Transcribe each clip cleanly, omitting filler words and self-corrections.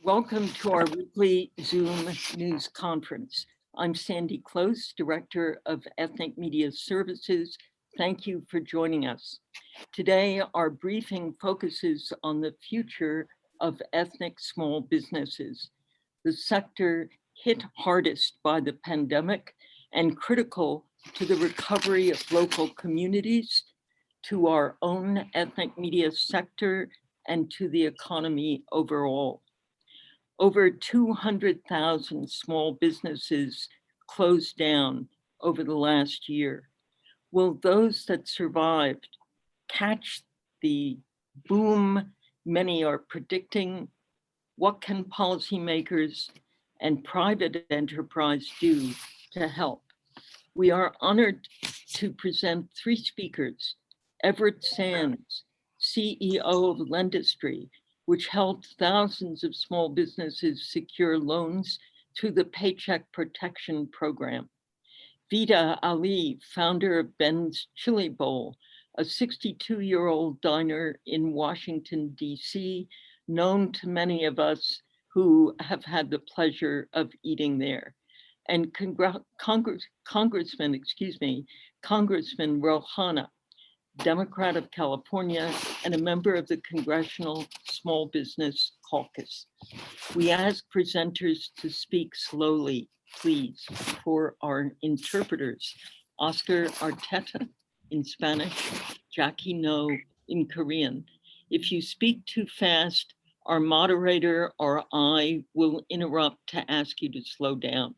Welcome to our weekly Zoom news conference. I'm Sandy Close, Director of Ethnic Media Services. Thank you for joining us. Today, our briefing focuses on the future of ethnic small businesses, the sector hit hardest by the pandemic and critical to the recovery of local communities, to our own ethnic media sector, and to the economy overall. Over 200,000 small businesses closed down over the last year. Will those that survived catch the boom many are predicting? What can policymakers and private enterprise do to help? We are honored to present three speakers: Everett Sands, CEO of Lendistry, which helped thousands of small businesses secure loans through the Paycheck Protection Program. Vida Ali, founder of Ben's Chili Bowl, a 62-year-old diner in Washington, D.C., known to many of us who have had the pleasure of eating there. And Congressman Ro Khanna, Democrat of California, and a member of the Congressional Small Business Caucus. We ask presenters to speak slowly, please, for our interpreters: Oscar Arteta in Spanish, Jackie No in Korean. If you speak too fast, our moderator or I will interrupt to ask you to slow down.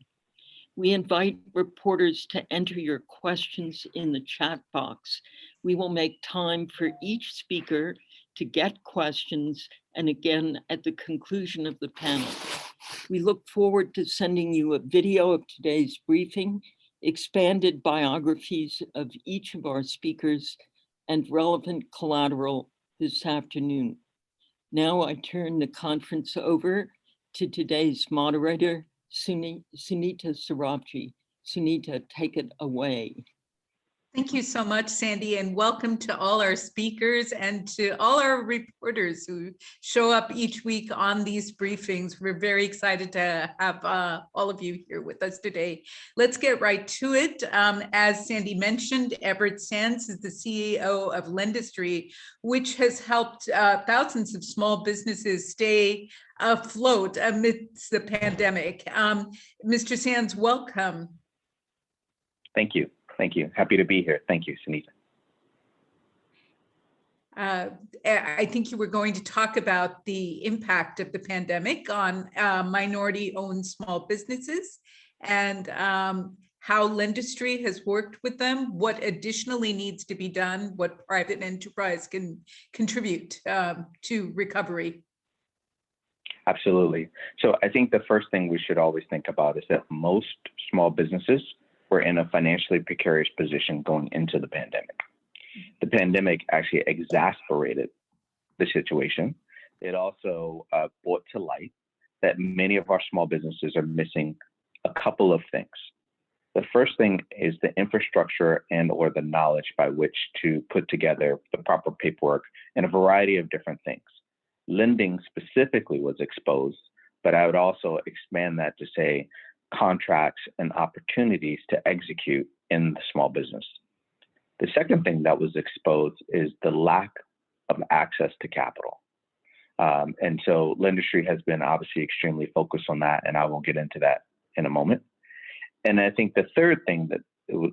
We invite reporters to enter your questions in the chat box. We will make time for each speaker to get questions, and again at the conclusion of the panel. We look forward to sending you a video of today's briefing, expanded biographies of each of our speakers, and relevant collateral this afternoon. Now I turn the conference over to today's moderator, Sunita Sarabji. Sunita, take it away. Thank you so much, Sandy, and welcome to all our speakers and to all our reporters who show up each week on these briefings. We're very excited to have all of you here with us today. Let's get right to it. As Sandy mentioned, Everett Sands is the CEO of Lendistry, which has helped thousands of small businesses stay afloat amidst the pandemic. Mr. Sands, welcome. Thank you. Thank you. Happy to be here. Thank you, Sunita. I think you were going to talk about the impact of the pandemic on minority-owned small businesses and how Lendistry has worked with them, what additionally needs to be done, what private enterprise can contribute to recovery. Absolutely. So I think the first thing we should always think about is that most small businesses were in a financially precarious position going into the pandemic. The pandemic actually exacerbated the situation. It also brought to light that many of our small businesses are missing a couple of things. The first thing is the infrastructure and or the knowledge by which to put together the proper paperwork and a variety of different things. Lending specifically was exposed, but I would also expand that to say contracts and opportunities to execute in the small business. The second thing that was exposed is the lack of access to capital. And so Lendistry has been obviously extremely focused on that, and I will get into that in a moment. And I think the third thing that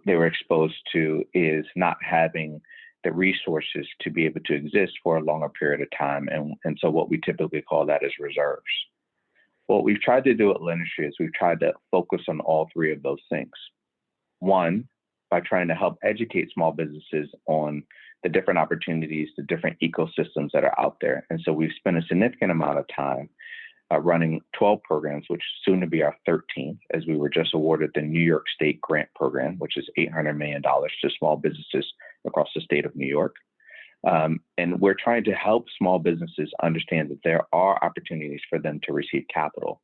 they were exposed to is not having the resources to be able to exist for a longer period of time. And so what we typically call that is reserves. What we've tried to do at Lendistry is we've tried to focus on all three of those things. One, by trying to help educate small businesses on the different opportunities, the different ecosystems that are out there. And so we've spent a significant amount of time running 12 programs, which is soon to be our 13th, as we were just awarded the New York State Grant Program, which is $800 million to small businesses across the state of New York. And we're trying to help small businesses understand that there are opportunities for them to receive capital.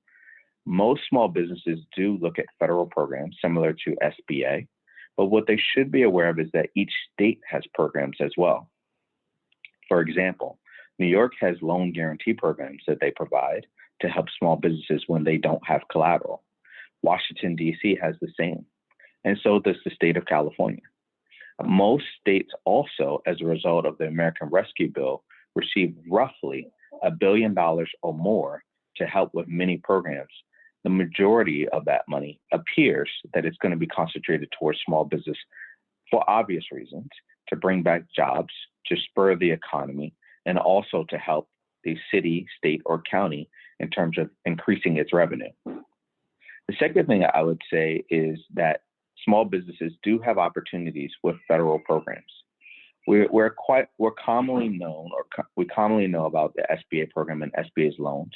Most small businesses do look at federal programs similar to SBA, but what they should be aware of is that each state has programs as well. For example, New York has loan guarantee programs that they provide to help small businesses when they don't have collateral. Washington, D.C. has the same, and so does the state of California. Most states also, as a result of the American Rescue Bill, receive roughly $1 billion or more to help with many programs. The majority of that money appears that it's going to be concentrated towards small business for obvious reasons, to bring back jobs, to spur the economy, and also to help the city, state, or county in terms of increasing its revenue. The second thing I would say is that small businesses do have opportunities with federal programs. We commonly know about the SBA program and SBA's loans.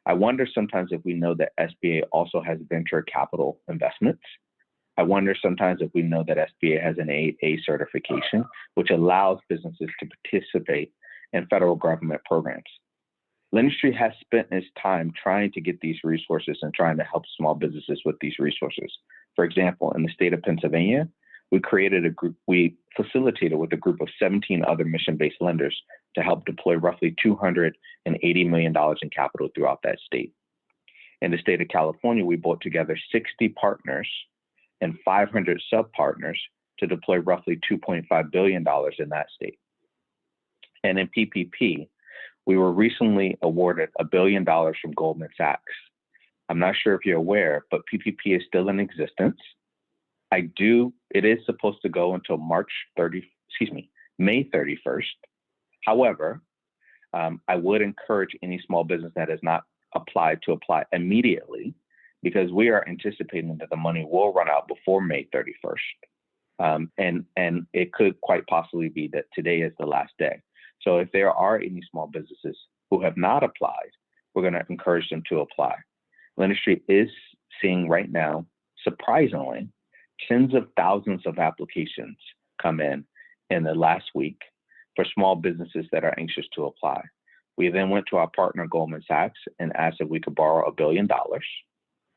I wonder sometimes if we know that SBA also has venture capital investments. I wonder sometimes if we know that SBA has an AA certification, which allows businesses to participate in federal government programs. Industry has spent its time trying to get these resources and trying to help small businesses with these resources. For example, in the state of Pennsylvania, we facilitated with a group of 17 other mission-based lenders to help deploy roughly $280 million in capital throughout that state. In the state of California, we brought together 60 partners and 500 sub-partners to deploy roughly $2.5 billion in that state. And in PPP, we were recently awarded $1 billion from Goldman Sachs. I'm not sure if you're aware, but PPP is still in existence. It is supposed to go until May 31st. However, I would encourage any small business that has not applied to apply immediately, because we are anticipating that the money will run out before May 31st. And it could quite possibly be that today is the last day. So if there are any small businesses who have not applied, we're going to encourage them to apply. The industry is seeing right now, surprisingly, tens of thousands of applications come in the last week for small businesses that are anxious to apply. We then went to our partner, Goldman Sachs, and asked if we could borrow $1 billion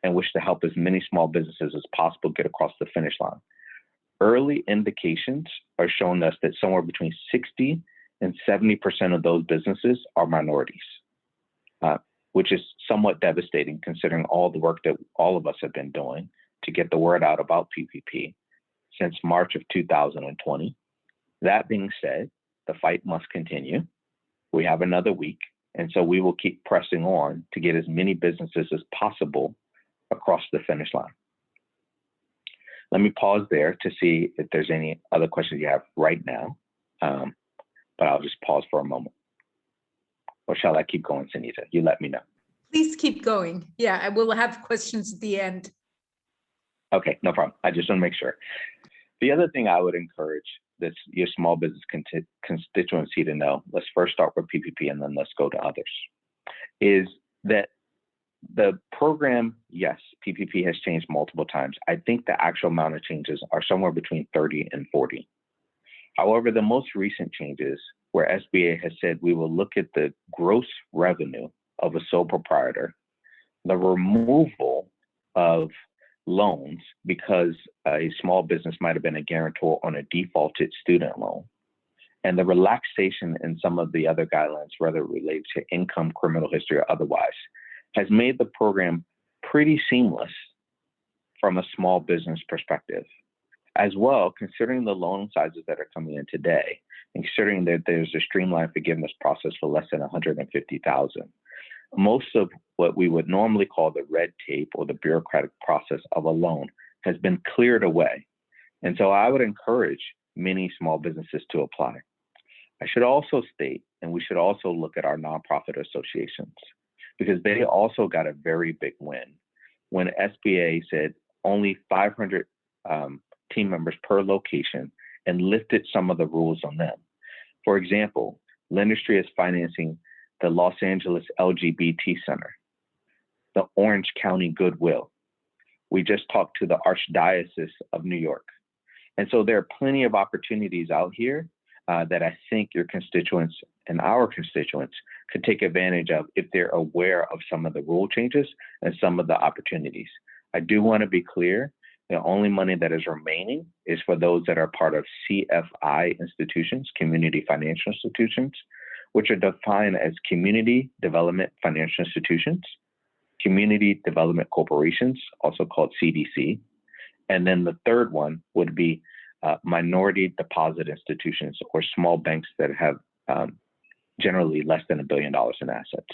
and wish to help as many small businesses as possible get across the finish line. Early indications are showing us that somewhere between 60 and 70% of those businesses are minorities, which is somewhat devastating considering all the work that all of us have been doing to get the word out about PPP since March of 2020. That being said, the fight must continue. We have another week, and so we will keep pressing on to get as many businesses as possible across the finish line. Let me pause there to see if there's any other questions you have right now, but I'll just pause for a moment. Or shall I keep going, Sunita? You let me know. Please keep going. Yeah, I will have questions at the end. Okay, no problem. I just want to make sure. The other thing I would encourage your small business constituency to know, let's first start with PPP and then let's go to others, is that the program, yes, PPP has changed multiple times. I think the actual amount of changes are somewhere between 30 and 40. However, the most recent changes where SBA has said we will look at the gross revenue of a sole proprietor, the removal of loans because a small business might have been a guarantor on a defaulted student loan, and the relaxation in some of the other guidelines, whether related to income, criminal history, or otherwise, has made the program pretty seamless from a small business perspective. As well, considering the loan sizes that are coming in today, and considering that there's a streamlined forgiveness process for less than $150,000, most of what we would normally call the red tape or the bureaucratic process of a loan has been cleared away. And so I would encourage many small businesses to apply. I should also state, and we should also look at our nonprofit associations, because they also got a very big win when SBA said only 500 team members per location and lifted some of the rules on them. For example, Lendistry is financing the Los Angeles LGBT Center, the Orange County Goodwill. We just talked to the Archdiocese of New York. And so there are plenty of opportunities out here that I think your constituents and our constituents could take advantage of if they're aware of some of the rule changes and some of the opportunities. I do want to be clear The only money that is remaining is for those that are part of CFI institutions, community financial institutions, which are defined as community development financial institutions, community development corporations, also called CDC. And then the third one would be minority deposit institutions, or small banks that have generally less than $1 billion in assets.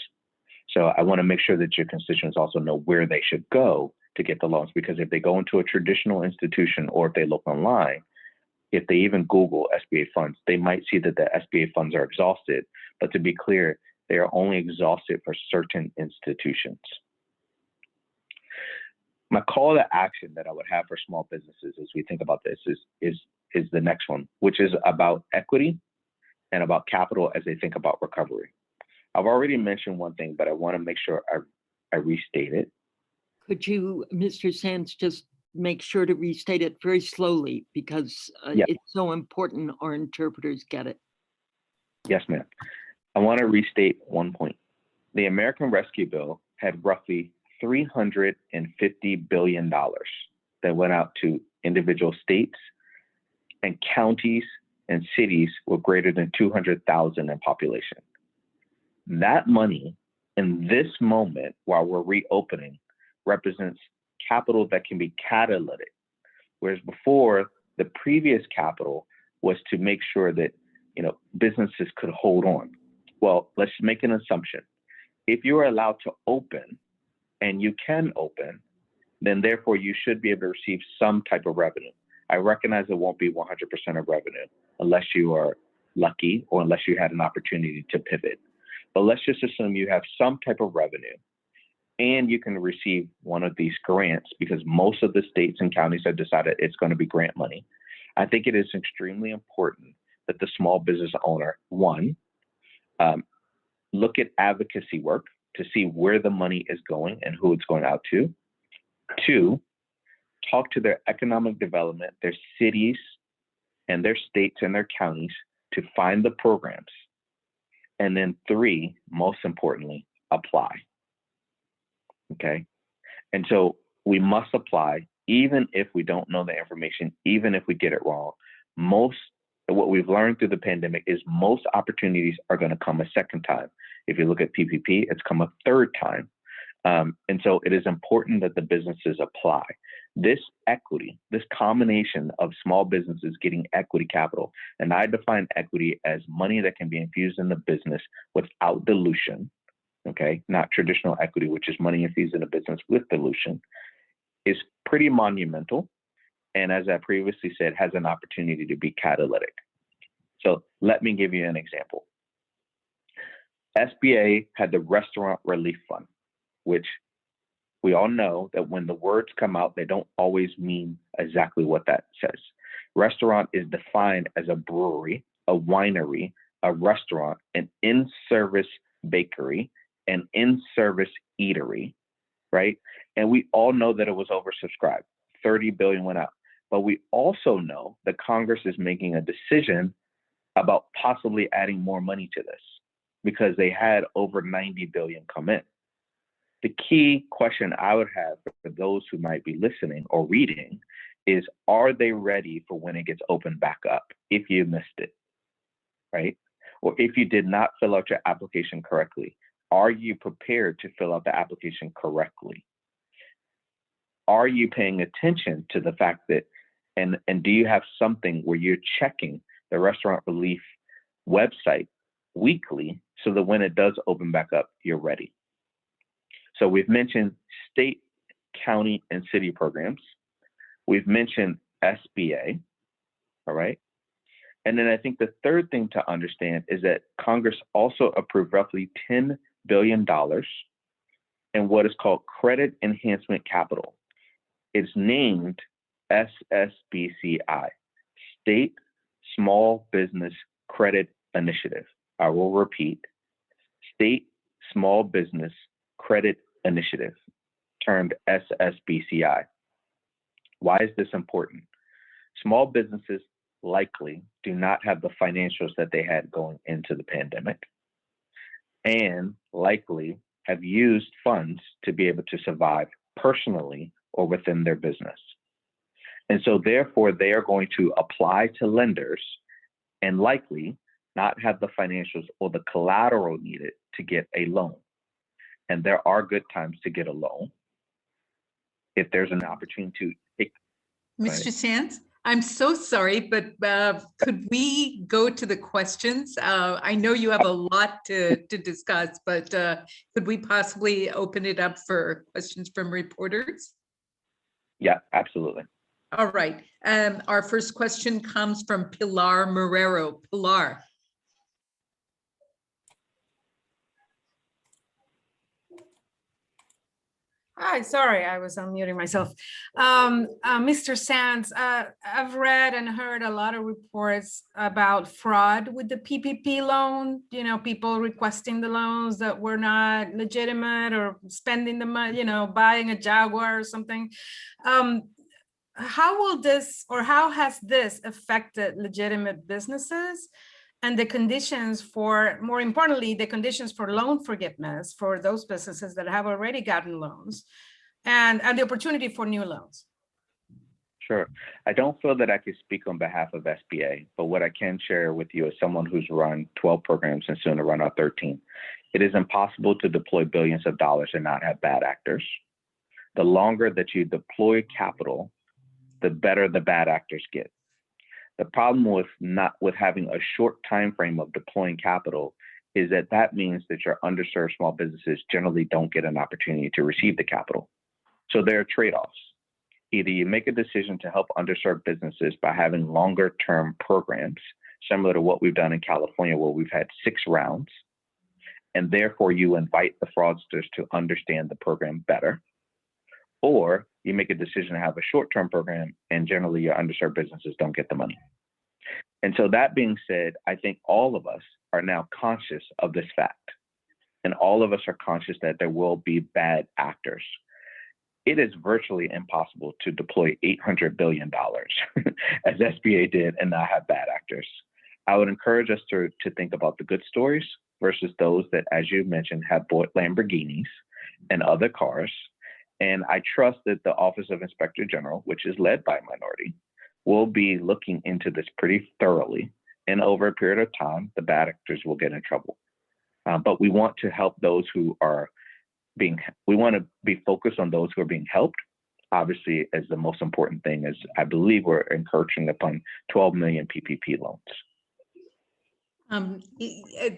So I want to make sure that your constituents also know where they should go to get the loans, because if they go into a traditional institution, or if they look online, if they even Google SBA funds, they might see that the SBA funds are exhausted. But to be clear, they are only exhausted for certain institutions. My call to action that I would have for small businesses as we think about this is the next one, which is about equity and about capital as they think about recovery. I've already mentioned one thing, but I want to make sure I restate it. Could you, Mr. Sands, just make sure to restate it very slowly, because it's so important our interpreters get it. Yes, ma'am. I want to restate one point. The American Rescue Bill had roughly $350 billion that went out to individual states and counties and cities with greater than 200,000 in population. That money in this moment, while we're reopening, represents capital that can be catalytic. Whereas before, the previous capital was to make sure that businesses could hold on. Well, let's make an assumption. If you are allowed to open, and you can open, then therefore you should be able to receive some type of revenue. I recognize it won't be 100% of revenue unless you are lucky or unless you had an opportunity to pivot. But let's just assume you have some type of revenue and you can receive one of these grants, because most of the states and counties have decided it's going to be grant money. I think it is extremely important that the small business owner, one, look at advocacy work to see where the money is going and who it's going out to. Two, talk to their economic development, their cities and their states and their counties to find the programs. And then three, most importantly, apply. Okay. And so we must apply, even if we don't know the information, even if we get it wrong. What we've learned through the pandemic is most opportunities are going to come a second time. If you look at PPP, it's come a third time. And so it is important that the businesses apply. This equity, this combination of small businesses getting equity capital, and I define equity as money that can be infused in the business without dilution, okay, not traditional equity, which is money infused in a business with dilution, is pretty monumental. And as I previously said, has an opportunity to be catalytic. So let me give you an example. SBA had the Restaurant Relief Fund, which we all know that when the words come out, they don't always mean exactly what that says. Restaurant is defined as a brewery, a winery, a restaurant, an in-service bakery, an in-service eatery, right? And we all know that it was oversubscribed. 30 billion went out. But we also know that Congress is making a decision about possibly adding more money to this because they had over 90 billion come in. The key question I would have for those who might be listening or reading is, are they ready for when it gets opened back up if you missed it, right? Or if you did not fill out your application correctly, are you prepared to fill out the application correctly? Are you paying attention to the fact that, and do you have something where you're checking the Restaurant Relief website weekly so that when it does open back up, you're ready? So we've mentioned state, county, and city programs. We've mentioned SBA, all right? And then I think the third thing to understand is that Congress also approved roughly $10 billion in what is called Credit Enhancement Capital. It's named SSBCI, State Small Business Credit Initiative. I will repeat, State Small Business Credit Initiative, termed SSBCI. Why is this important? Small businesses likely do not have the financials that they had going into the pandemic, and likely have used funds to be able to survive personally or within their business. And so therefore, they are going to apply to lenders and likely not have the financials or the collateral needed to get a loan. And there are good times to get a loan if there's an opportunity to take. Mr. Sands, I'm so sorry, but could we go to the questions? I know you have a lot to discuss, but could we possibly open it up for questions from reporters? Yeah, absolutely. All right. Our first question comes from Pilar Marrero. Pilar. Hi, sorry, I was unmuting myself. Mr. Sands, I've read and heard a lot of reports about fraud with the PPP loan, you know, people requesting the loans that were not legitimate or spending the money, you know, buying a Jaguar or something. How will this, or how has this affected legitimate businesses and the conditions for, more importantly, the conditions for loan forgiveness for those businesses that have already gotten loans and the opportunity for new loans? Sure. I don't feel that I can speak on behalf of SBA, but what I can share with you as someone who's run 12 programs and soon to run our 13, it is impossible to deploy billions of dollars and not have bad actors. The longer that you deploy capital, the better the bad actors get. The problem with having a short time frame of deploying capital is that means that your underserved small businesses generally don't get an opportunity to receive the capital. So there are trade-offs. Either you make a decision to help underserved businesses by having longer term programs, similar to what we've done in California, where we've had 6 rounds, and therefore you invite the fraudsters to understand the program better. Or you make a decision to have a short-term program, and generally your underserved businesses don't get the money. And so that being said, I think all of us are now conscious of this fact. And all of us are conscious that there will be bad actors. It is virtually impossible to deploy $800 billion as SBA did and not have bad actors. I would encourage us to think about the good stories versus those that, as you mentioned, have bought Lamborghinis and other cars. And I trust that the Office of Inspector General, which is led by a minority, will be looking into this pretty thoroughly. And over a period of time, the bad actors will get in trouble. But we want to help those who are we want to be focused on those who are being helped. Obviously, as the most important thing is, I believe we're encouraging upon 12 million PPP loans.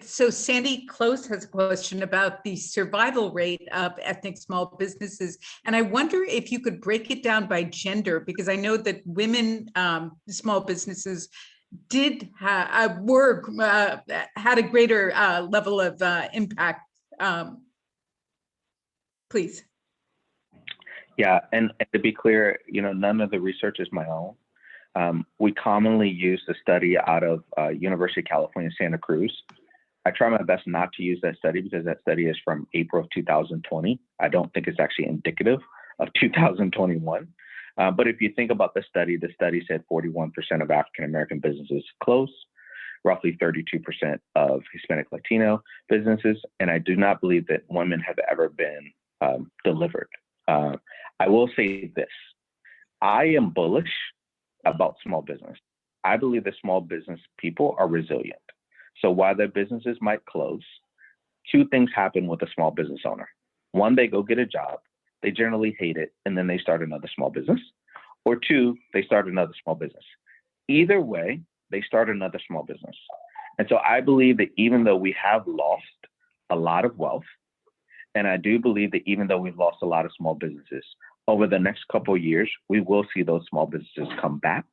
So Sandy Close has a question about the survival rate of ethnic small businesses. And I wonder if you could break it down by gender, because I know that women small businesses did had a greater level of impact. Please. Yeah, and to be clear, none of the research is my own. We commonly use the study out of University of California, Santa Cruz. I try my best not to use that study because that study is from April of 2020. I don't think it's actually indicative of 2021. But if you think about the study said 41% of African-American businesses closed, roughly 32% of Hispanic Latino businesses, and I do not believe that women have ever been delivered. I will say this, I am bullish about small business. I believe that small business people are resilient. So while their businesses might close, 2 things happen with a small business owner. 1, they go get a job, they generally hate it, and then they start another small business. Or 2, they start another small business. Either way, they start another small business. And so I believe that even though we have lost a lot of wealth, and I do believe that even though we've lost a lot of small businesses, over the next couple of years, we will see those small businesses come back.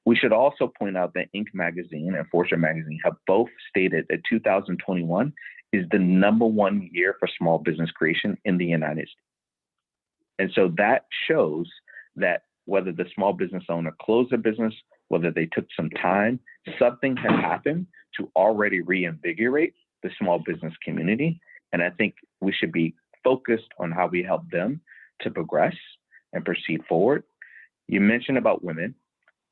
We should also point out that Inc. magazine and Fortune magazine have both stated that 2021 is the #1 year for small business creation in the United States. And so that shows that whether the small business owner closed their business, whether they took some time, something has happened to already reinvigorate the small business community. And I think we should be focused on how we help them to progress and proceed forward. You mentioned about women.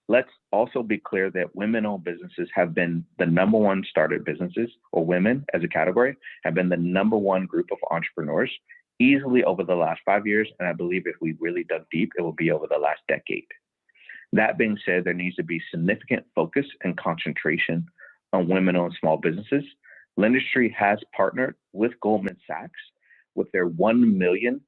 Let's also be clear that women-owned businesses have been the #1 started businesses, or women as a category, have been the #1 group of entrepreneurs easily over the last 5 years. And I believe if we really dug deep, it will be over the last decade. That being said, there needs to be significant focus and concentration on women-owned small businesses. Lendistry has partnered with Goldman Sachs with their 1 million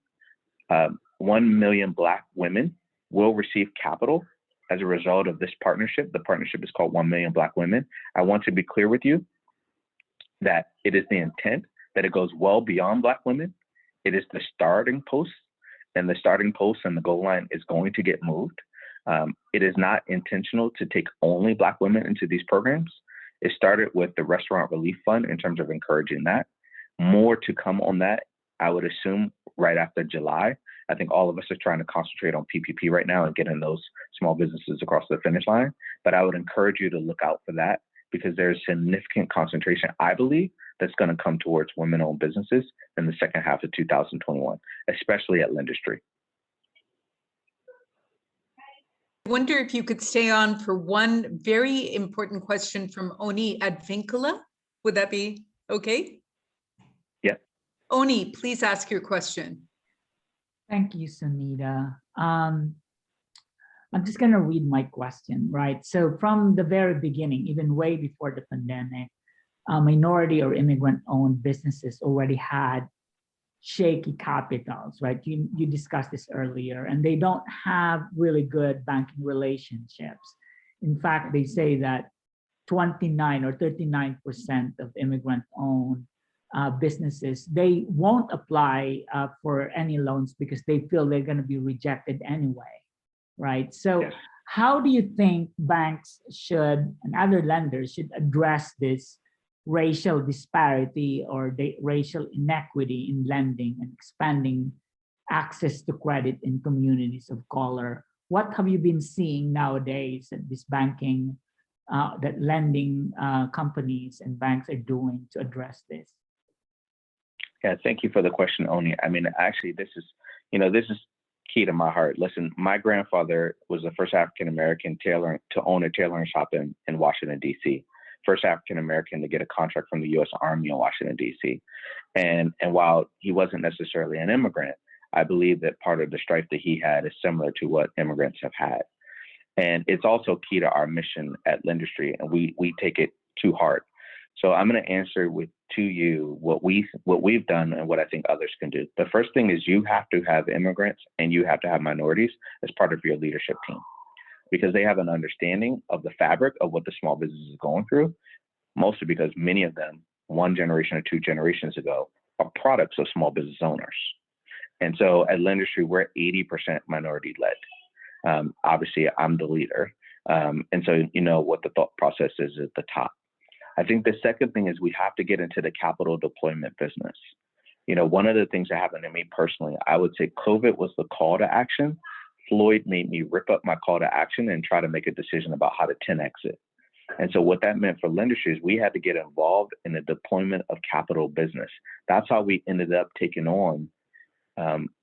Black women will receive capital as a result of this partnership. The partnership is called 1 Million Black Women. I want to be clear with you that it is the intent that it goes well beyond Black women. It is the starting post, and the starting post and the goal line is going to get moved. It is not intentional to take only Black women into these programs. It started with the Restaurant Relief Fund in terms of encouraging that. More to come on that, I would assume, right after July. I think all of us are trying to concentrate on PPP right now and getting those small businesses across the finish line. But I would encourage you to look out for that, because there's significant concentration, I believe, that's going to come towards women-owned businesses in the second half of 2021, especially at Lendistry. I wonder if you could stay on for one very important question from Oni Advincula. Would that be okay? Yeah. Oni, please ask your question. Thank you, Sunita. I'm just going to read my question, right? So from the very beginning, even way before the pandemic, minority or immigrant-owned businesses already had shaky capitals, right? You discussed this earlier, and they don't have really good banking relationships. In fact, they say that 29 or 39% of immigrant-owned businesses, they won't apply for any loans because they feel they're going to be rejected anyway, right? So Yes. How do you think banks should and other lenders should address this racial disparity or the racial inequity in lending and expanding access to credit in communities of color? What have you been seeing nowadays that this banking, that lending companies and banks are doing to address this? Yeah, thank you for the question, Oni. I mean, actually, this is key to my heart. Listen, my grandfather was the first African-American tailor to own a tailoring shop in Washington, D.C. First African-American to get a contract from the U.S. Army in Washington, D.C. And while he wasn't necessarily an immigrant, I believe that part of the strife that he had is similar to what immigrants have had. And it's also key to our mission at Lendistry, and we take it to heart. So I'm going to answer to you what we've done and what I think others can do. The first thing is you have to have immigrants and you have to have minorities as part of your leadership team, because they have an understanding of the fabric of what the small business is going through, mostly because many of them, one generation or two generations ago, are products of small business owners. And so at Lendistry, we're 80% minority led. Obviously, I'm the leader. And so you know what the thought process is at the top. I think the second thing is we have to get into the capital deployment business. You know, one of the things that happened to me personally, I would say COVID was the call to action. Floyd made me rip up my call to action and try to make a decision about how to 10X it. And so what that meant for Lendistry is we had to get involved in the deployment of capital business. That's how we ended up taking on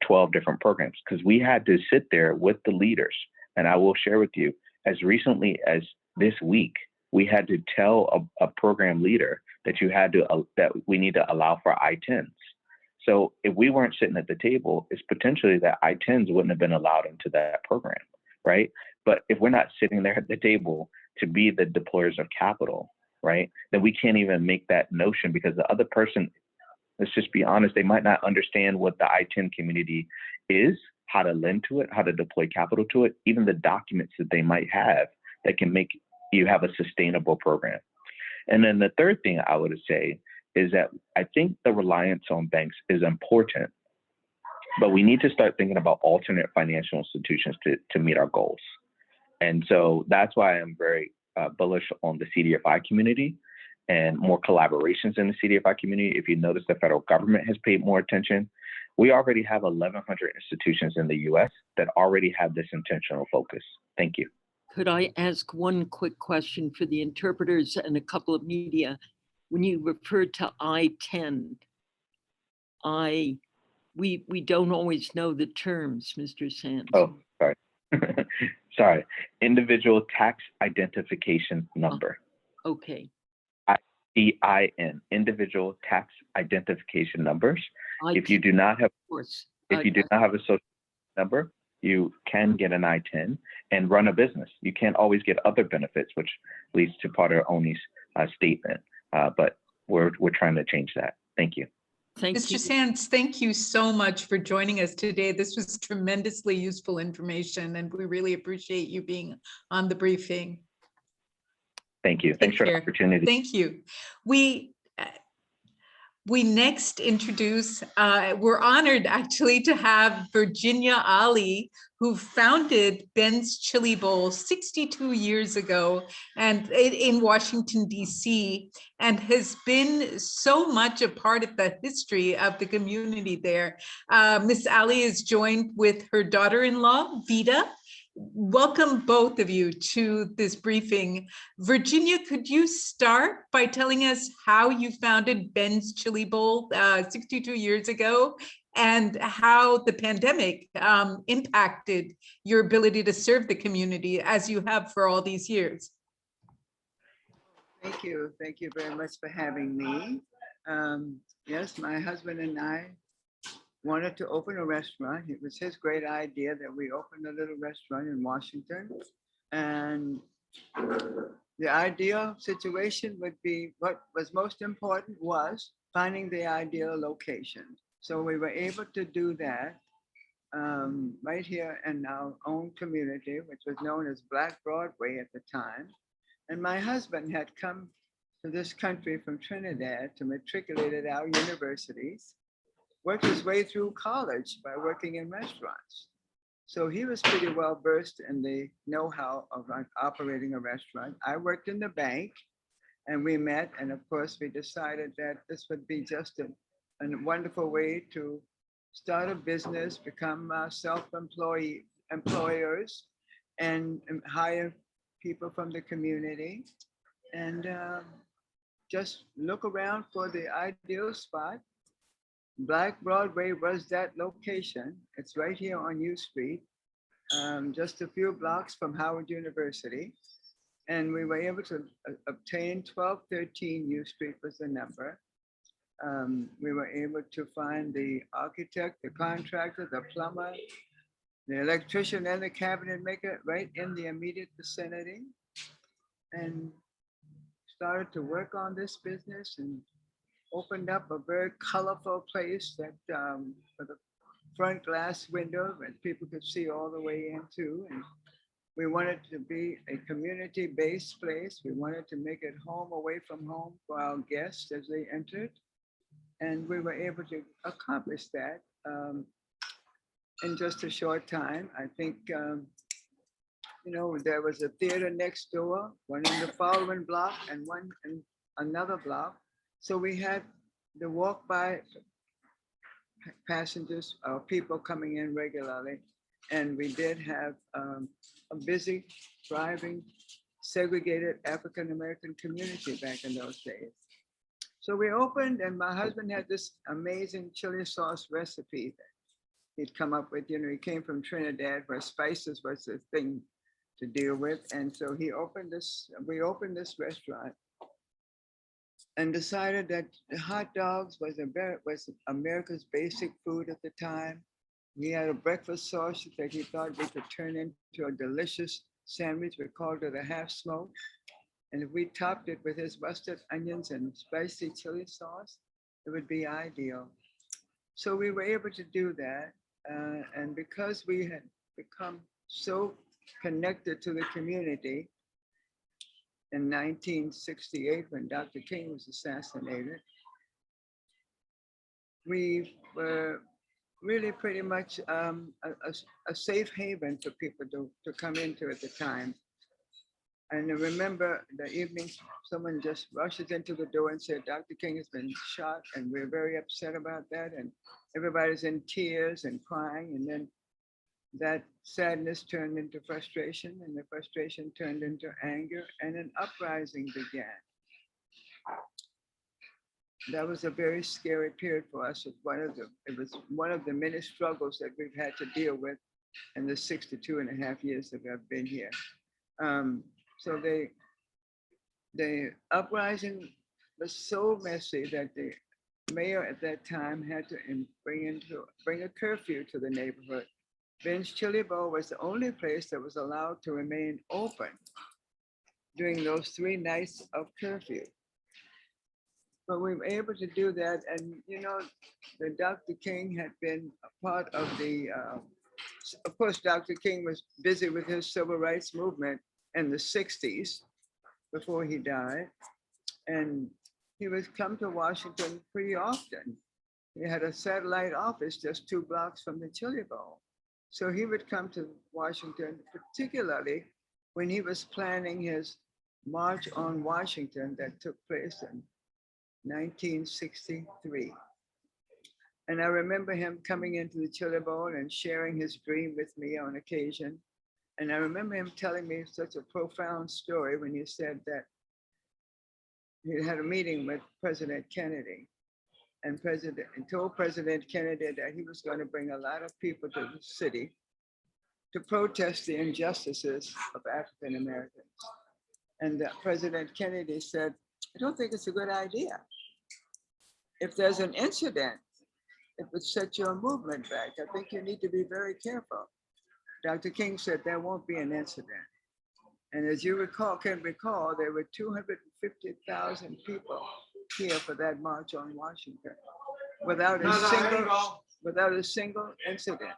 12 different programs, because we had to sit there with the leaders. And I will share with you, as recently as this week, we had to tell a program leader that that we need to allow for I-10s. So if we weren't sitting at the table, it's potentially that I-10s wouldn't have been allowed into that program, right? But if we're not sitting there at the table to be the deployers of capital, right, then we can't even make that notion, because the other person, let's just be honest, they might not understand what the I-10 community is, how to lend to it, how to deploy capital to it, even the documents that they might have that can make you have a sustainable program. And then the third thing I would say is that I think the reliance on banks is important, but we need to start thinking about alternate financial institutions to meet our goals. And so that's why I'm very bullish on the CDFI community and more collaborations in the CDFI community. If you notice, the federal government has paid more attention. We already have 1,100 institutions in the US that already have this intentional focus. Thank you. Could I ask one quick question for the interpreters and a couple of media? When you refer to I-10, we don't always know the terms, Mr. Sands. Oh, sorry. Sorry. Individual tax identification number. Okay. EIN, individual tax identification numbers. If you I-10, do not have, of course. if you do not have a social number, you can get an I-10. and run a business. You can't always get other benefits, which leads to part of Oni's statement. But we're trying to change that. Thank you. Thank Mr. you. Sands, thank you so much for joining us today. This was tremendously useful information, and we really appreciate you being on the briefing. Thank you. Thanks for the care. opportunity. Thank you. We next introduce, we're honored actually to have Virginia Ali, who founded Ben's Chili Bowl 62 years ago and in Washington, DC, and has been so much a part of the history of the community there. Miss Ali is joined with her daughter-in-law, Vida. Welcome both of you to this briefing. Virginia, could you start by telling us how you founded Ben's Chili Bowl 62 years ago and how the pandemic impacted your ability to serve the community as you have for all these years? Thank you. Thank you very much for having me. Yes, my husband and I wanted to open a restaurant. It was his great idea that we opened a little restaurant in Washington. And the ideal situation would be, what was most important was finding the ideal location. So we were able to do that right here in our own community, which was known as Black Broadway at the time. And my husband had come to this country from Trinidad to matriculate at our universities, worked his way through college by working in restaurants. So he was pretty well versed in the know-how of operating a restaurant. I worked in the bank and we met. And of course, we decided that this would be just a wonderful way to start a business, become employers, and hire people from the community, and just look around for the ideal spot. Black Broadway was that location. It's right here on U Street, just a few blocks from Howard University. And we were able to obtain 1213 U Street was the number. We were able to find the architect, the contractor, the plumber, the electrician, and the cabinet maker right in the immediate vicinity, and started to work on this business and opened up a very colorful place that with a front glass window that people could see all the way into. And we wanted to be a community-based place. We wanted to make it home away from home for our guests as they entered. And we were able to accomplish that in just a short time. I think, there was a theater next door, one in the following block and one in another block. So we had the walk-by passengers, people coming in regularly. And we did have a busy, thriving, segregated African-American community back in those days. So we opened, and my husband had this amazing chili sauce recipe that he'd come up with. He came from Trinidad where spices was the thing to deal with. And so we opened this restaurant and decided that the hot dogs was America's basic food at the time. We had a breakfast sauce that he thought we could turn into a delicious sandwich. We called it a half smoke. And if we topped it with his mustard, onions, and spicy chili sauce, it would be ideal. So we were able to do that. And because we had become so connected to the community in 1968, when Dr. King was assassinated, we were really pretty much a safe haven for people to come into at the time. And I remember the evening, someone just rushes into the door and said, Dr. King has been shot, and we're very upset about that. And everybody's in tears and crying. And then that sadness turned into frustration, and the frustration turned into anger, and an uprising began. That was a very scary period for us. It was one of the many struggles that we've had to deal with in the 62 and a half years that I've been here. So the uprising was so messy that the mayor at that time had to bring a curfew to the neighborhood. Ben's Chili Bowl was the only place that was allowed to remain open during those 3 nights of curfew. But we were able to do that. And, you know, the Dr. King had been a part of the, of course, Dr. King was busy with his civil rights movement in the 60s before he died. And he would come to Washington pretty often. He had a satellite office just 2 blocks from the Chili Bowl. So he would come to Washington, particularly when he was planning his March on Washington that took place in 1963. And I remember him coming into the Chili Bowl and sharing his dream with me on occasion. And I remember him telling me such a profound story when he said that he had a meeting with President Kennedy, and told President Kennedy that he was going to bring a lot of people to the city to protest the injustices of African Americans. And President Kennedy said, I don't think it's a good idea. If there's an incident, it would set your movement back. I think you need to be very careful. Dr. King said there won't be an incident. And as you can recall, there were 250,000 people here for that March on Washington without a single incident.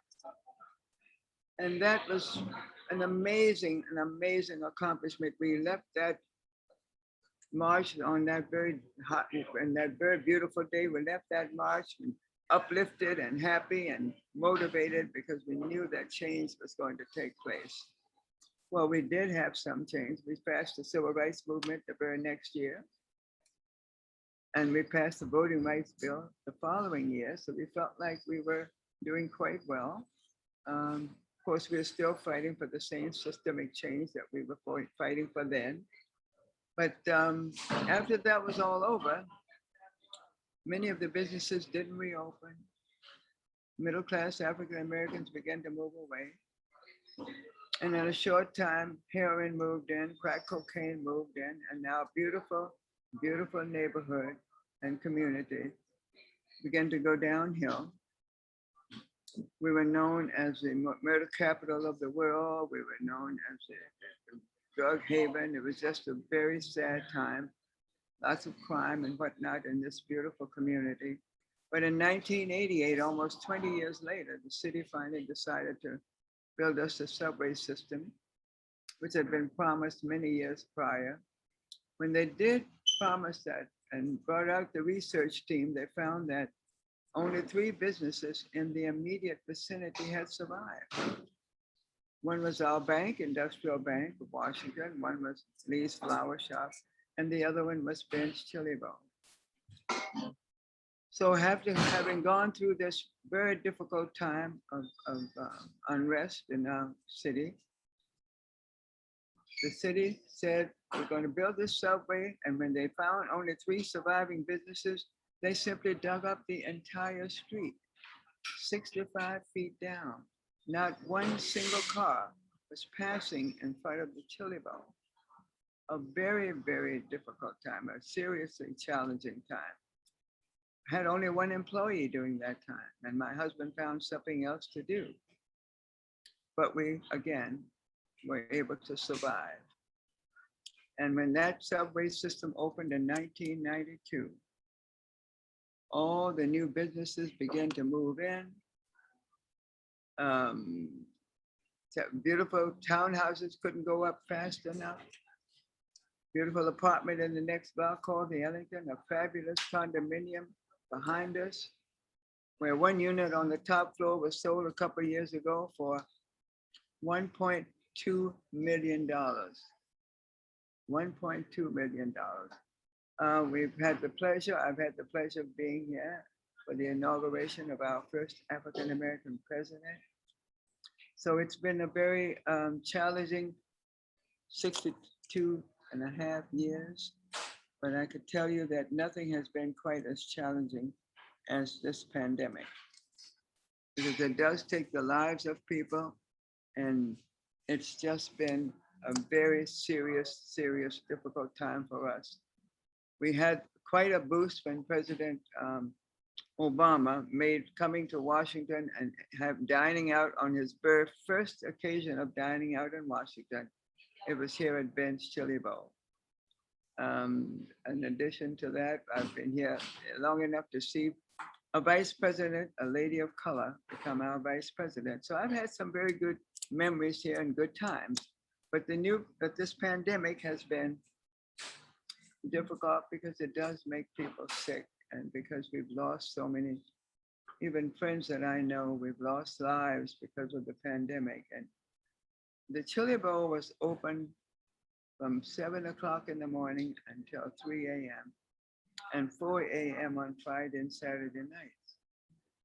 And that was an amazing accomplishment. We left that march on that very hot and that very beautiful day. We left that march uplifted and happy and motivated because we knew that change was going to take place. Well, we did have some change. We passed the civil rights movement the very next year. And we passed the voting rights bill the following year. So we felt like we were doing quite well. Of course, we're still fighting for the same systemic change that we were fighting for then. But after that was all over, many of the businesses didn't reopen. Middle-class African Americans began to move away. And in a short time, heroin moved in, crack cocaine moved in, and now beautiful, beautiful neighborhood and community began to go downhill. We were known as the murder capital of the world. We were known as the drug haven. It was just a very sad time. Lots of crime and whatnot in this beautiful community. But in 1988, almost 20 years later, the city finally decided to build us a subway system, which had been promised many years prior. When they did promise that and brought out the research team, they found that only 3 businesses in the immediate vicinity had survived. One was our bank, Industrial Bank of Washington. One was Lee's Flower Shop, and the other one was Ben's Chili Bowl. So having gone through this very difficult time of unrest in our city, the city said, we're going to build this subway. And when they found only 3 surviving businesses, they simply dug up the entire street, 65 feet down. Not one single car was passing in front of the Chili Bowl. A very, very difficult time, a seriously challenging time. I had only 1 employee during that time, and my husband found something else to do. But we, again, were able to survive. And when that subway system opened in 1992, all the new businesses began to move in. Beautiful townhouses couldn't go up fast enough. Beautiful apartment in the next block called the Ellington, a fabulous condominium behind us, where 1 unit on the top floor was sold a couple of years ago for $1.2 million. $1.2 million. I've had the pleasure of being here for the inauguration of our first African-American president. So it's been a very challenging 62.5 years, but I could tell you that nothing has been quite as challenging as this pandemic, because it does take the lives of people, and it's just been a very serious, difficult time for us. We had quite a boost when President Obama made coming to Washington and have dining out on his first occasion of dining out in Washington. It was here at Ben's Chili Bowl. In addition to that, I've been here long enough to see a vice president, a lady of color, become our vice president. So I've had some very good memories here and good times. But this pandemic has been difficult because it does make people sick, and because we've lost so many, even friends that I know, we've lost lives because of the pandemic. And the Chili Bowl was open from 7 o'clock in the morning until 3 a.m. and 4 a.m. on Friday and Saturday nights.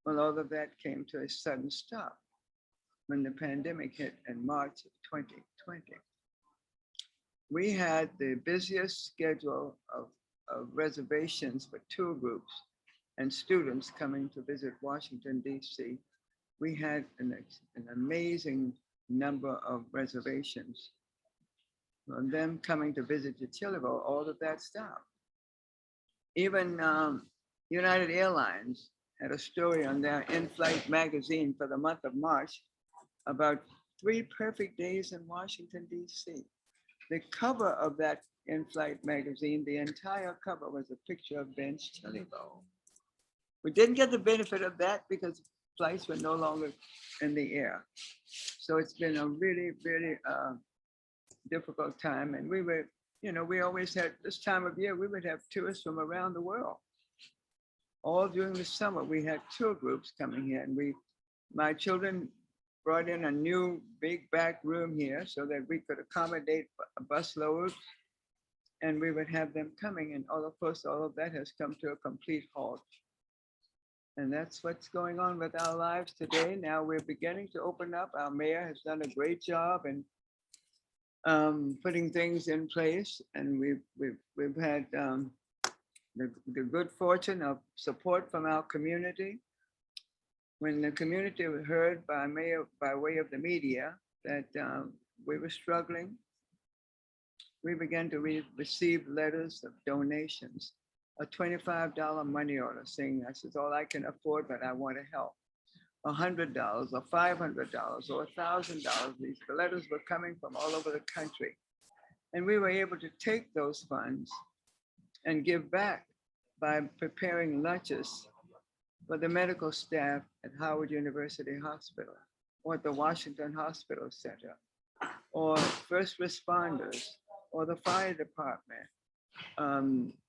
Well, all of that came to a sudden stop when the pandemic hit in March of 2020. We had the busiest schedule of reservations for tour groups and students coming to visit Washington, D.C. We had an amazing number of reservations. On them coming to visit the Chili Bowl, all of that stopped. Even United Airlines had a story on their in-flight magazine for the month of March about 3 perfect days in Washington, D.C. The cover of that in-flight magazine, the entire cover was a picture of Ben's Chili Bowl. We didn't get the benefit of that because flights were no longer in the air. So it's been a really, really difficult time. And we were, we always had, this time of year, we would have tourists from around the world. All during the summer, we had tour groups coming here, and my children brought in a new big back room here so that we could accommodate a busload, and we would have them coming. And of course, all of that has come to a complete halt. And that's what's going on with our lives today. Now we're beginning to open up. Our mayor has done a great job in putting things in place, and we've had the good fortune of support from our community. When the community heard by way of the media that we were struggling, we began to receive letters of donations, a $25 money order saying, this is all I can afford, but I want to help. $100 or $500 or $1,000. These letters were coming from all over the country. And we were able to take those funds and give back by preparing lunches for the medical staff at Howard University Hospital or the Washington Hospital Center, or first responders, or the fire department,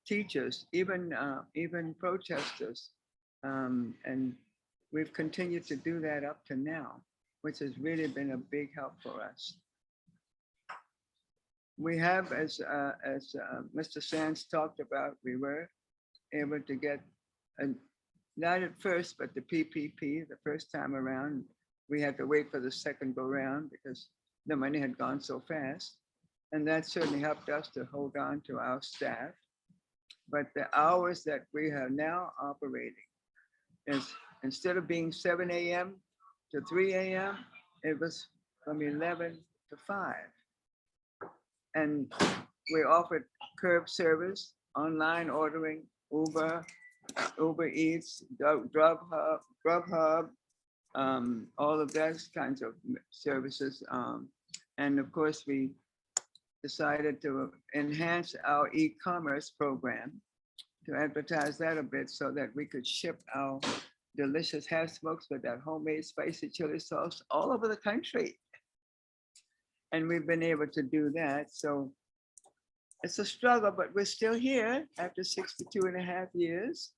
teachers, even protesters. And we've continued to do that up to now, which has really been a big help for us. We have, as Mr. Sands talked about, we were able to get, not at first, but the PPP, the first time around. We had to wait for the second go round because the money had gone so fast. And that certainly helped us to hold on to our staff. But the hours that we are now operating is, instead of being 7 a.m. to 3 a.m., it was from 11 to 5. And we offered curb service, online ordering, Uber Eats, Grubhub, all of those kinds of services. And of course, we decided to enhance our e-commerce program to advertise that a bit so that we could ship our delicious half smokes with that homemade spicy chili sauce all over the country. And we've been able to do that. So it's a struggle, but we're still here after 62 and a half years.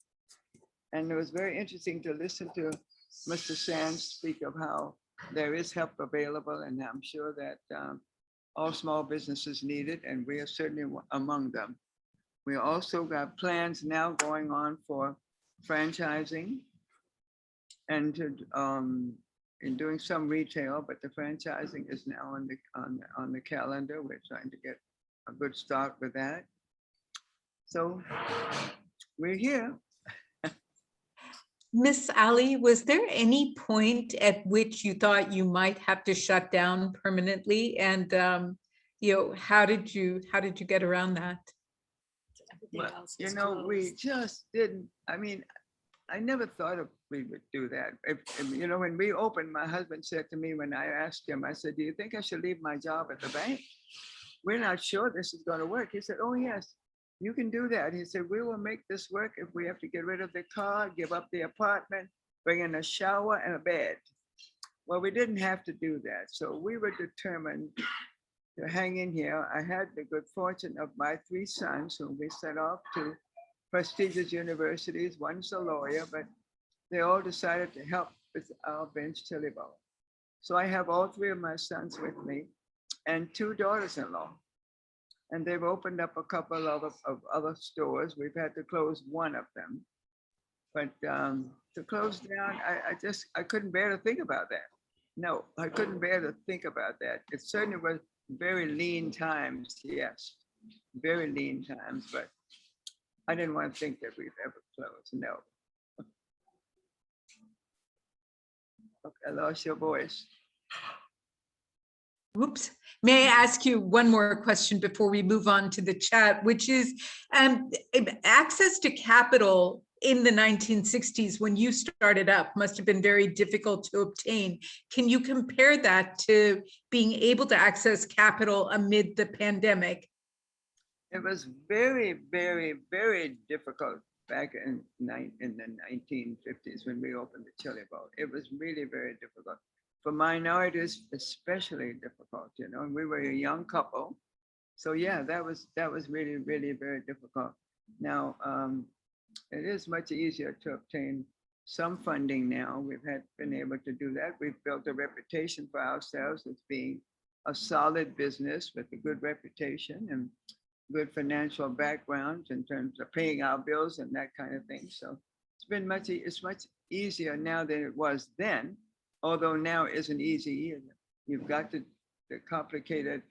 And it was very interesting to listen to Mr. Sands speak of how there is help available. And I'm sure that all small businesses need it, and we are certainly among them. We also got plans now going on for franchising and to in doing some retail, but the franchising is now on the calendar. We're trying to get a good start with that. So we're here. Miss Ali, was there any point at which you thought you might have to shut down permanently? And how did you get around that? Well, we just didn't. I mean, I never thought we would do that. You know, when we opened, my husband said to me when I asked him, I said, do you think I should leave my job at the bank? We're not sure this is going to work. He said, oh, yes, you can do that. He said, we will make this work if we have to get rid of the car, give up the apartment, bring in a shower and a bed. Well, we didn't have to do that. So we were determined to hang in here. I had the good fortune of my 3 sons whom we sent off to prestigious universities. One's a lawyer, but they all decided to help with our bench chili bowl. So I have all 3 of my sons with me and 2 daughters-in-law. And they've opened up a couple of other stores. We've had to close one of them. But to close down, I couldn't bear to think about that. No, I couldn't bear to think about that. It certainly was very lean times, yes, very lean times, but I didn't want to think that we'd ever close, no. Okay, I lost your voice. Whoops. May I ask you one more question before we move on to the chat, which is access to capital in the 1960s when you started up must have been very difficult to obtain. Can you compare that to being able to access capital amid the pandemic? It was very, very, very difficult back in the 1950s when we opened the chili bowl. It was really very difficult. For minorities, especially difficult, you know, and we were a young couple. So yeah, that was really, really very difficult. Now, it is much easier to obtain some funding now. We've been able to do that. We've built a reputation for ourselves as being a solid business with a good reputation and good financial background in terms of paying our bills and that kind of thing. So it's much easier now than it was then. Although now isn't easy either. You've got the complicated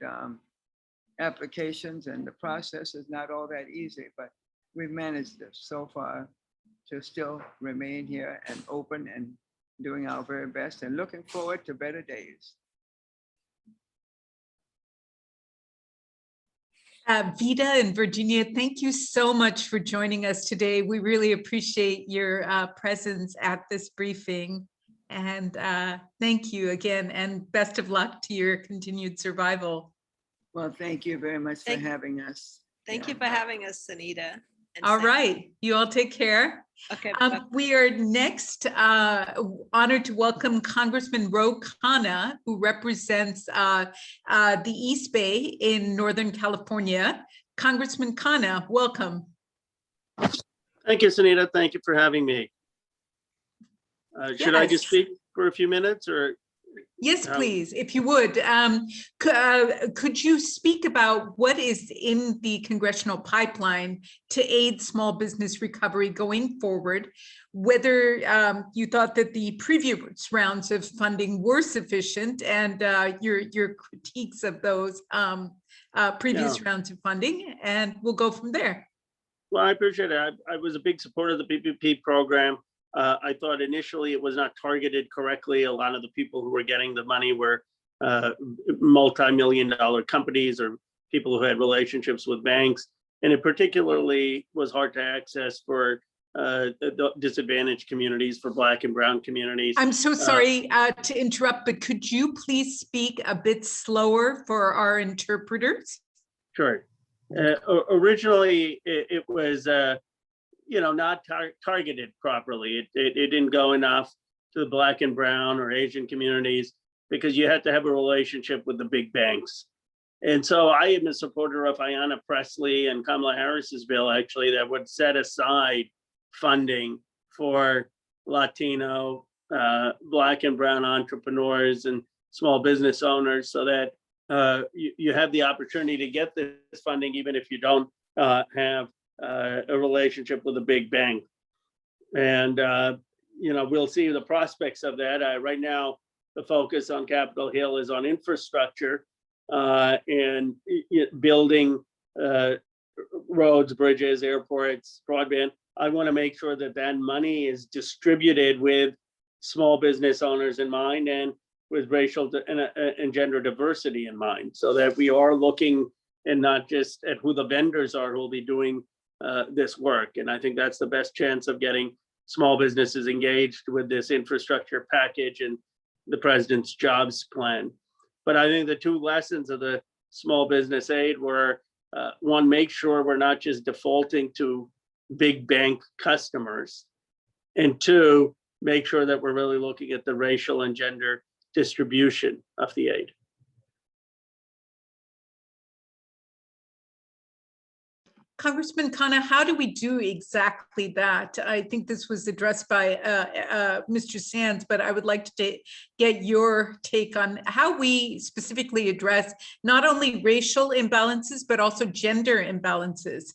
applications and the process is not all that easy, but we've managed this so far to still remain here and open and doing our very best and looking forward to better days. Vida and Virginia, thank you so much for joining us today. We really appreciate your presence at this briefing. And thank you again, and best of luck to your continued survival. Well, thank you very much for having us. Thank you for having us, Sunita. All right, you all take care. Okay. We are next honored to welcome Congressman Ro Khanna, who represents the East Bay in Northern California. Congressman Khanna, welcome. Thank you, Sunita. Thank you for having me. Should I just speak for a few minutes or? Yes, please, if you would. Could you speak about what is in the congressional pipeline to aid small business recovery going forward? Whether you thought that the previous rounds of funding were sufficient and your critiques of those previous rounds of funding, and we'll go from there. Well, I appreciate it. I was a big supporter of the PPP program. I thought initially it was not targeted correctly. A lot of the people who were getting the money were multi-million-dollar companies or people who had relationships with banks. And it particularly was hard to access for the disadvantaged communities, for Black and Brown communities. I'm so sorry to interrupt, but could you please speak a bit slower for our interpreters? Sure. Originally, it was not targeted properly. It didn't go enough to the Black and Brown or Asian communities because you had to have a relationship with the big banks. And so I am a supporter of Ayanna Pressley and Kamala Harris's bill, actually, that would set aside funding for Latino, Black and Brown entrepreneurs and small business owners so that you have the opportunity to get this funding even if you don't have a relationship with a big bank. And, we'll see the prospects of that. Right now, the focus on Capitol Hill is on infrastructure and building roads, bridges, airports, broadband. I want to make sure that that money is distributed with small business owners in mind and with racial and gender diversity in mind, so that we are looking and not just at who the vendors are who will be doing this work. And I think that's the best chance of getting small businesses engaged with this infrastructure package and the president's jobs plan. But I think the two lessons of the small business aid were, one, make sure we're not just defaulting to big bank customers, and two, make sure that we're really looking at the racial and gender distribution of the aid. Congressman Khanna, how do we do exactly that? I think this was addressed by Mr. Sands, but I would like to get your take on how we specifically address not only racial imbalances, but also gender imbalances.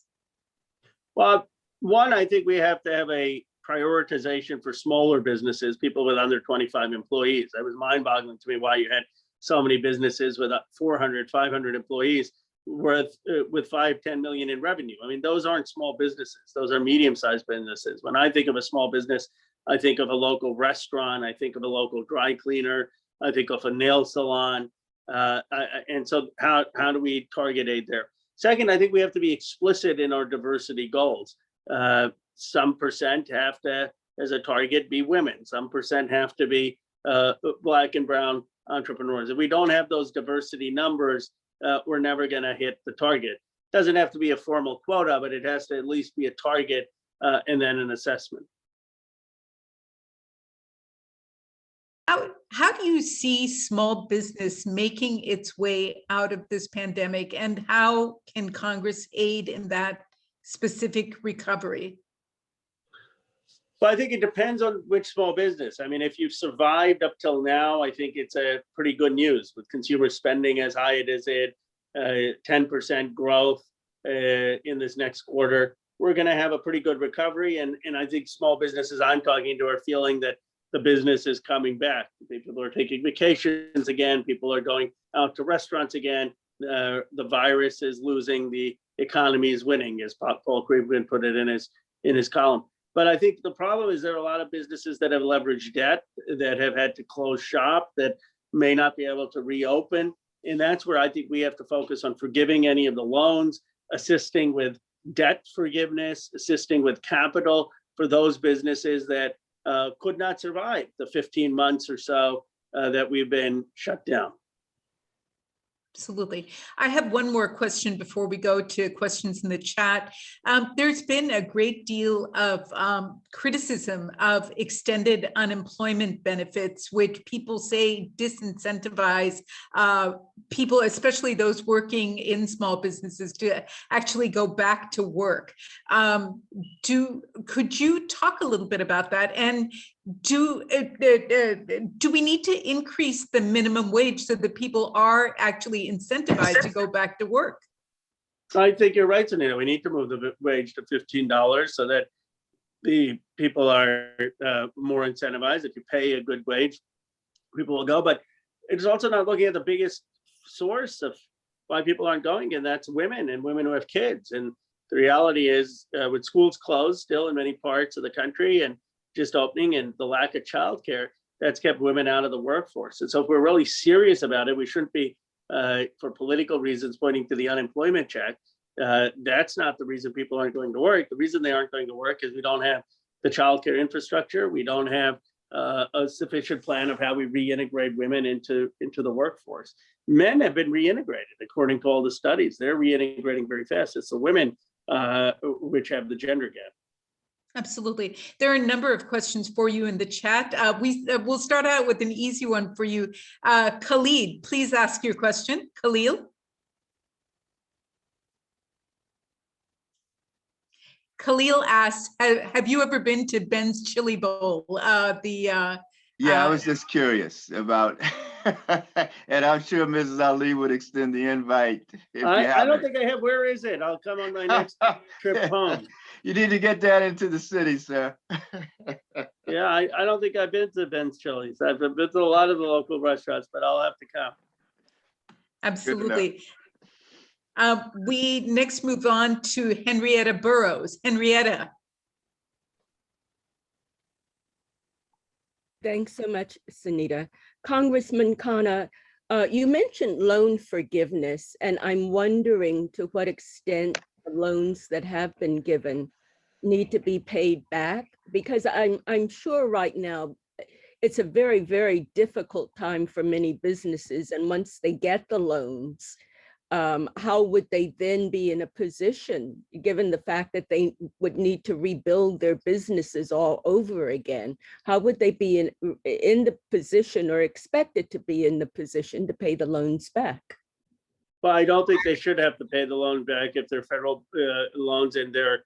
Well, one, I think we have to have a prioritization for smaller businesses, people with under 25 employees. It was mind-boggling to me why you had so many businesses with 400, 500 employees with 5, 10 million in revenue. I mean, those aren't small businesses. Those are medium-sized businesses. When I think of a small business, I think of a local restaurant. I think of a local dry cleaner. I think of a nail salon. And so how do we target aid there? Second, I think we have to be explicit in our diversity goals. Some percent have to, as a target, be women. Some percent have to be Black and brown entrepreneurs. If we don't have those diversity numbers, we're never going to hit the target. Doesn't have to be a formal quota, but it has to at least be a target and then an assessment. How do you see small business making its way out of this pandemic, and how can Congress aid in that specific recovery? Well, I think it depends on which small business. I mean, if you've survived up till now, I think it's a pretty good news with consumer spending as high as it is, 10% growth in this next quarter. We're going to have a pretty good recovery. And I think small businesses I'm talking to are feeling that the business is coming back. People are taking vacations again. People are going out to restaurants again. The virus is losing. The economy is winning, as Paul Krugman put it in his column. But I think the problem is there are a lot of businesses that have leveraged debt, that have had to close shop, that may not be able to reopen. And that's where I think we have to focus on forgiving any of the loans, assisting with debt forgiveness, assisting with capital for those businesses that could not survive the 15 months or so that we've been shut down. Absolutely. I have one more question before we go to questions in the chat. There's been a great deal of criticism of extended unemployment benefits, which people say disincentivize people, especially those working in small businesses, to actually go back to work. Could you talk a little bit about that? And do we need to increase the minimum wage so that people are actually incentivized to go back to work? I think you're right, Sunita. We need to move the wage to $15 so that the people are more incentivized. If you pay a good wage, people will go. But it's also not looking at the biggest source of why people aren't going, and that's women and women who have kids. And the reality is, with schools closed still in many parts of the country and just opening, and the lack of childcare, that's kept women out of the workforce. And so if we're really serious about it, we shouldn't be, for political reasons, pointing to the unemployment check. That's not the reason people aren't going to work. The reason they aren't going to work is we don't have the childcare infrastructure. We don't have a sufficient plan of how we reintegrate women into the workforce. Men have been reintegrated, according to all the studies. They're reintegrating very fast. It's the women which have the gender gap. Absolutely. There are a number of questions for you in the chat. We'll start out with an easy one for you. Khalid, please ask your question. Khalil? Khalil asks, have you ever been to Ben's Chili Bowl? Yeah, I was just curious about, and I'm sure Mrs. Ali would extend the invite. I don't think I have. Where is it? I'll come on my next trip home. You need to get that into the city, sir. Yeah, I don't think I've been to Ben's Chili's. I've been to a lot of the local restaurants, but I'll have to come. Absolutely. We next move on to Henrietta Burrows. Henrietta. Thanks so much, Sunita. Congressman Khanna, you mentioned loan forgiveness, and I'm wondering to what extent the loans that have been given need to be paid back? Because I'm sure right now it's a very, very difficult time for many businesses. And once they get the loans, how would they then be in a position, given the fact that they would need to rebuild their businesses all over again? How would they be in the position, or expected to be in the position, to pay the loans back? Well, I don't think they should have to pay the loan back if they're federal loans and they're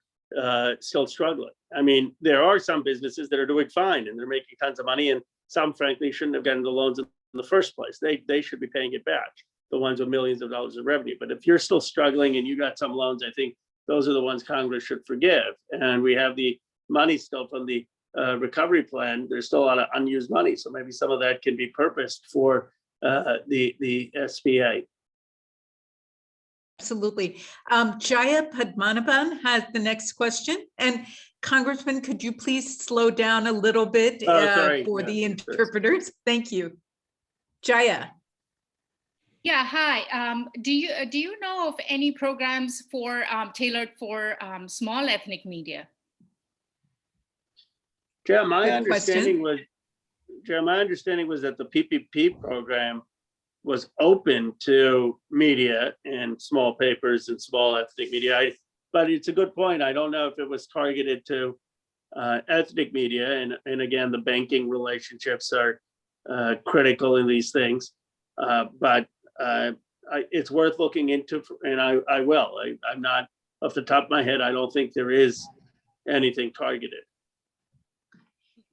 still struggling. I mean, there are some businesses that are doing fine and they're making tons of money, and some frankly shouldn't have gotten the loans in the first place. They should be paying it back, the ones with millions of dollars of revenue. But if you're still struggling and you got some loans, I think those are the ones Congress should forgive. And we have the money still from the recovery plan. There's still a lot of unused money. So maybe some of that can be purposed for the SBA. Absolutely. Jaya Padmanabhan has the next question. And Congressman, could you please slow down a little bit for the interpreters? Thank you. Jaya. Yeah, hi. Do you know of any programs for tailored for small ethnic media? Yeah, my understanding was that the PPP program was open to media and small papers and small ethnic media. But it's a good point. I don't know if it was targeted to ethnic media. And again, the banking relationships are critical in these things. But it's worth looking into, and I will. I'm not, off the top of my head, I don't think there is anything targeted.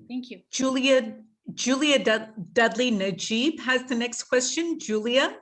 Thank you. Julia Dudley Najib has the next question. Julia.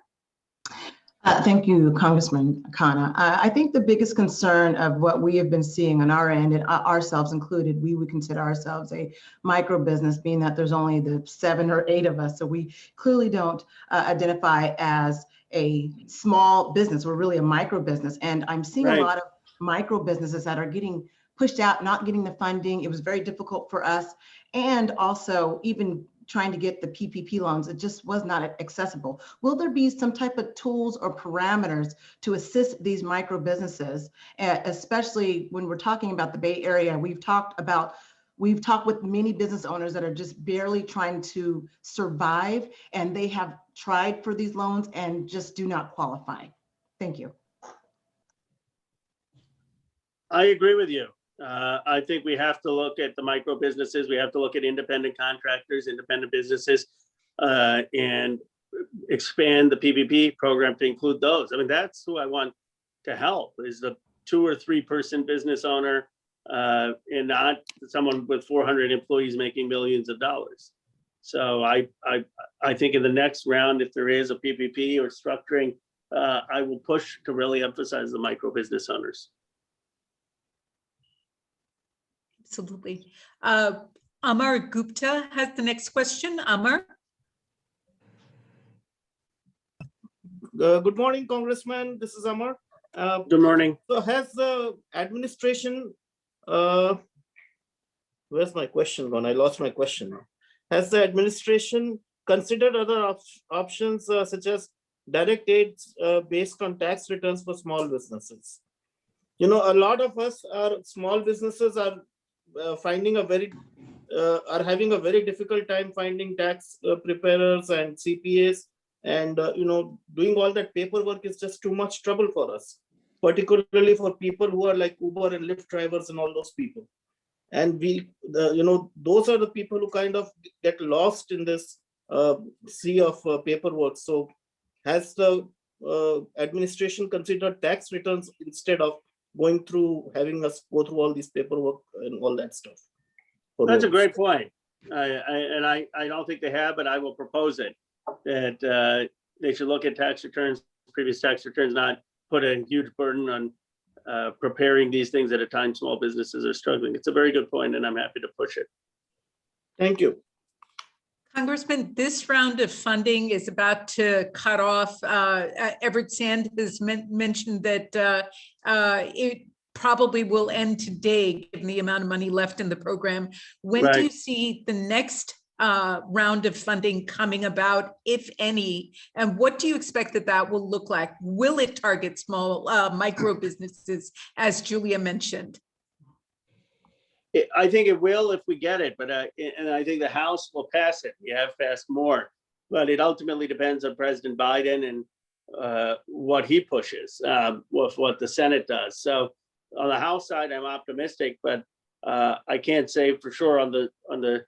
Thank you, Congressman Khanna. I think the biggest concern of what we have been seeing on our end, and ourselves included, we would consider ourselves a micro business, being that there's only the 7 or 8 of us. So we clearly don't identify as a small business. We're really a micro business. And I'm seeing a lot of micro businesses that are getting pushed out, not getting the funding. It was very difficult for us. And also even trying to get the PPP loans, it just was not accessible. Will there be some type of tools or parameters to assist these micro businesses, especially when we're talking about the Bay Area? We've talked with many business owners that are just barely trying to survive, and they have tried for these loans and just do not qualify. Thank you. I agree with you. I think we have to look at the micro businesses. We have to look at independent contractors, independent businesses, and expand the PPP program to include those. I mean, that's who I want to help, is the 2 or 3 person business owner, and not someone with 400 employees making millions of dollars. So I think in the next round, if there is a PPP or structuring, I will push to really emphasize the micro business owners. Absolutely. Amar Gupta has the next question. Amar. Good morning, Congressman. This is Amar. Good morning. So has the administration, where's my question gone? I lost my question now. Has the administration considered other options such as direct aids based on tax returns for small businesses? You know, a lot of us are small businesses are having a very difficult time finding tax preparers and CPAs, and you know, doing all that paperwork is just too much trouble for us, particularly for people who are like Uber and Lyft drivers and all those people. And you know, those are the people who kind of get lost in this sea of paperwork. So has the administration considered tax returns instead of going through, having us go through all these paperwork and all that stuff? That's a great point. I don't think they have, but I will propose it, that they should look at tax returns, previous tax returns, not put a huge burden on preparing these things at a time small businesses are struggling. It's a very good point, and I'm happy to push it. Thank you. Congressman, this round of funding is about to cut off. Everett Sand has mentioned that it probably will end today, given the amount of money left in the program. When do you see the next round of funding coming about, if any? And what do you expect that will look like? Will it target small micro businesses, as Julia mentioned? I think it will if we get it, but and I think the House will pass it. We have passed more, but it ultimately depends on President Biden and what he pushes, with what the Senate does. So on the House side, I'm optimistic, but I can't say for sure on the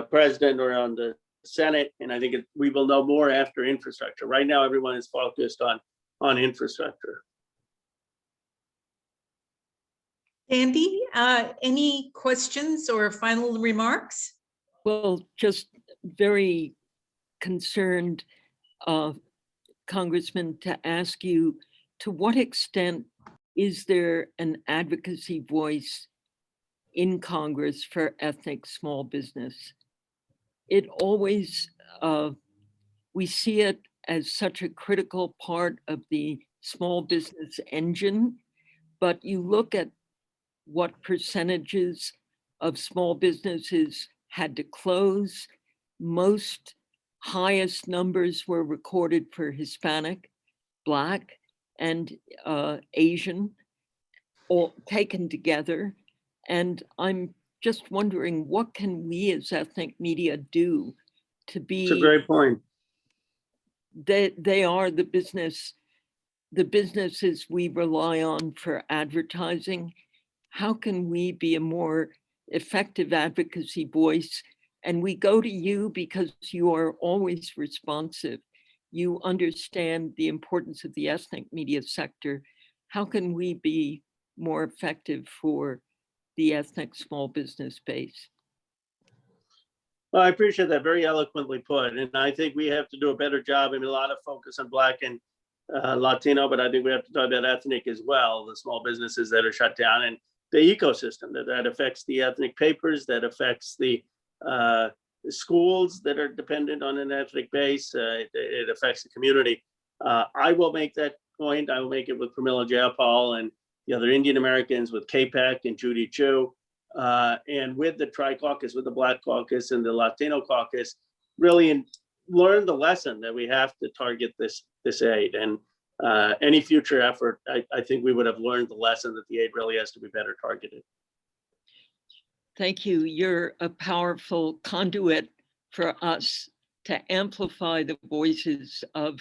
president or on the Senate. And I think we will know more after infrastructure. Right now, everyone is focused on infrastructure. Sandy, any questions or final remarks? Well, just very concerned, Congressman, to ask you, to what extent is there an advocacy voice in Congress for ethnic small business? It always, we see it as such a critical part of the small business engine, but you look at what percentages of small businesses had to close. Most highest numbers were recorded for Hispanic, Black, and Asian, all taken together. And I'm just wondering, what can we as ethnic media do to be— It's a great point. They are the businesses we rely on for advertising. How can we be a more effective advocacy voice? And we go to you because you are always responsive. You understand the importance of the ethnic media sector. How can we be more effective for the ethnic small business base? Well, I appreciate that, very eloquently put. And I think we have to do a better job. I mean, a lot of focus on Black and Latino, but I think we have to talk about ethnic as well, the small businesses that are shut down and the ecosystem that affects the ethnic papers, that affects the schools that are dependent on an ethnic base. It affects the community. I will make that point. I will make it with Pramila Jayapal and the other Indian Americans, with KPEC and Judy Chu, and with the Tri-Caucus, with the Black Caucus and the Latino Caucus, really learn the lesson that we have to target this aid. And any future effort, I think we would have learned the lesson that the aid really has to be better targeted. Thank you. You're a powerful conduit for us to amplify the voices of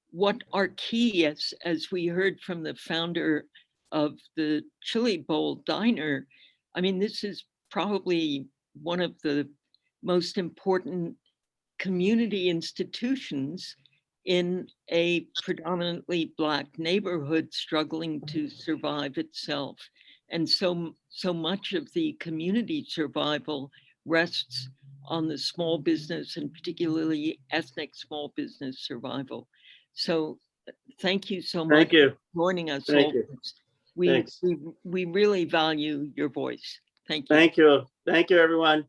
what are key, as we heard from the founder of the Chili Bowl Diner. I mean, this is probably one of the most important community institutions in a predominantly Black neighborhood struggling to survive itself. And so much of the community survival rests on the small business, and particularly ethnic small business survival. So thank you so much for joining us. Thank you. We really value your voice. Thank you. Thank you. Thank you, everyone.